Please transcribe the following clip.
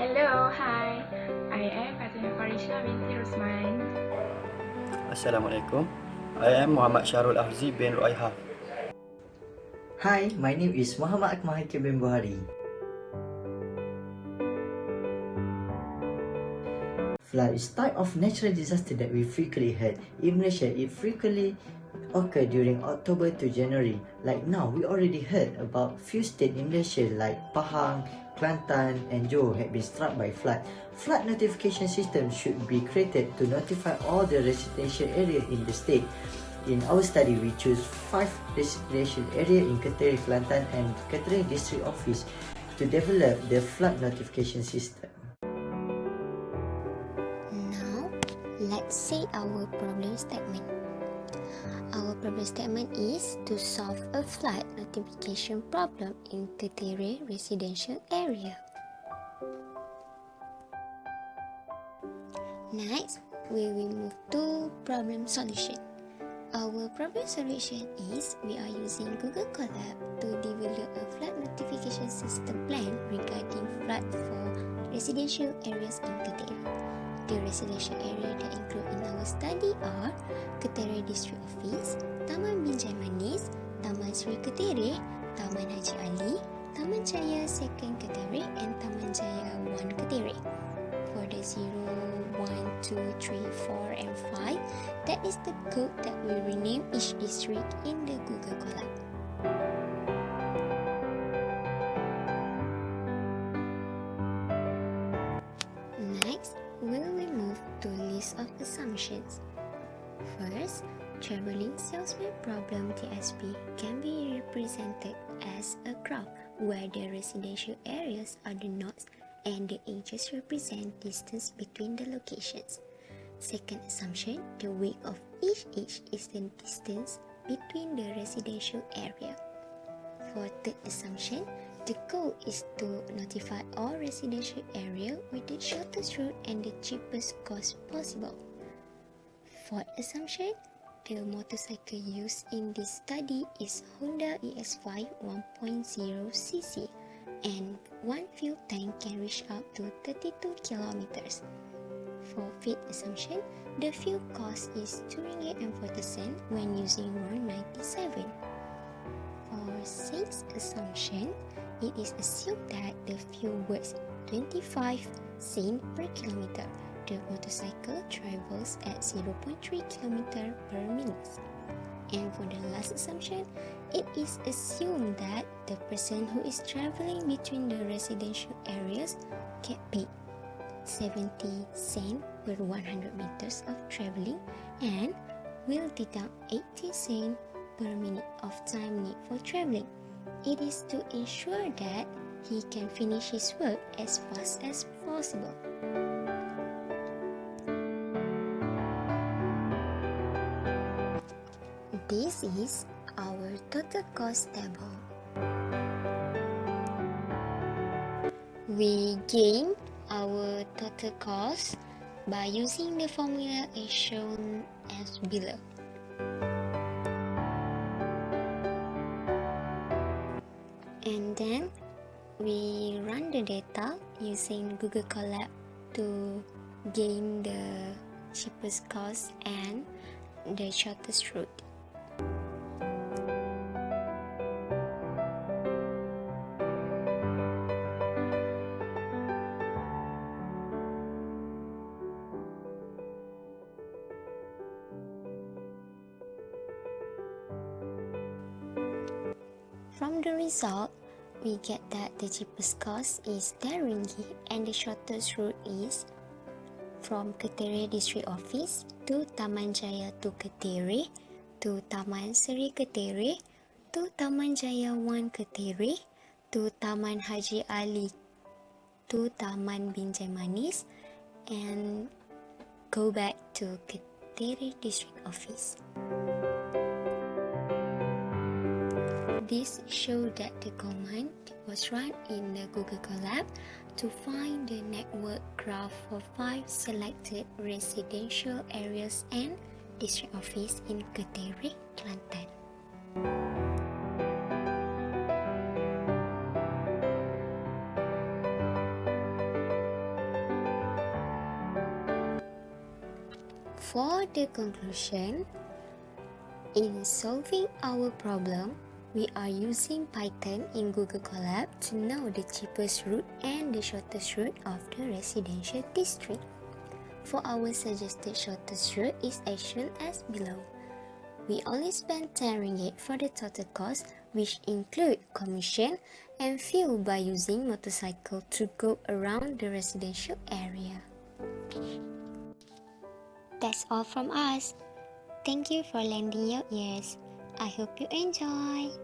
Hello, hi. I am NORFARISHA binti RUSMAN. Assalamualaikum. I am Muhammad SHAHRUL AFZIE bin RUAIHA. Hi, my name is Muhammad AKMAL bin BOHARI. Flood is type of natural disaster that we frequently heard. In Malaysia, it frequently occur during October to January. Like now, we already heard about few states in Malaysia like Pahang, Kelantan and Johor have been struck by flood. Flood notification system should be created to notify all the residential area in the state. In our study, we choose 5 residential area in Ketere, Kelantan and Ketere District Office to develop the flood notification system. Now, let's see our problem statement. Our problem statement is to solve a flood notification problem in Ketere residential area. Next, we will move to problem solution. Our problem solution is we are using Google Colab to develop a flood notification system plan regarding flood for residential areas in Ketere. The residential area that include in our study are Ketere District Office, Taman Binjai Manis, Taman Sri Ketere, Taman Haji Ali, Taman Jaya 2nd Ketere and Taman Jaya 1 Ketere. For the 0, 1, 2, 3, 4 and 5, that is the code that we rename each district in the Google Colab. Next, we will move to list of assumptions. First, traveling salesman problem TSP can be represented as a graph where the residential areas are the nodes and the edges represent distance between the locations. Second assumption, the width of each edge is the distance between the residential area. For third assumption, the goal is to notify all residential area with the shortest route and the cheapest cost possible. Fourth assumption, the motorcycle used in this study is Honda EX5 1.0cc and one fuel tank can reach up to 32 kilometers. For fifth assumption, the fuel cost is RM2.40 when using RON97. For sixth assumption, it is assumed that the fuel works 25 cents per kilometer. The motorcycle travels at 0.3 km per minute. And for the last assumption, it is assumed that the person who is traveling between the residential areas get paid 70 cents per 100 meters of traveling and will deduct 80 cents per minute of time need for traveling. It is to ensure that he can finish his work as fast as possible. This is our total cost table. We gain our total cost by using the formula as shown as below. And then we run the data using Google Colab to gain the cheapest cost and the shortest route. From the result, we get that the cheapest cost is RM10 and the shortest route is from Ketere District Office to Taman Jaya 2 Ketere to Taman Sri Ketere to Taman Jaya 1 Ketere to Taman Haji Ali to Taman Binjai Manis and go back to Ketere District Office. This showed that the command was run in the Google Colab to find the network graph for 5 selected residential areas and district office in Ketere, Kelantan. For the conclusion, in solving our problem, we are using Python in Google Colab to know the cheapest route and the shortest route of the residential district. For our suggested shortest route is as shown as below. We only spend 10 ringgit for the total cost, which include commission and fuel by using motorcycle to go around the residential area. That's all from us. Thank you for lending your ears. I hope you enjoy.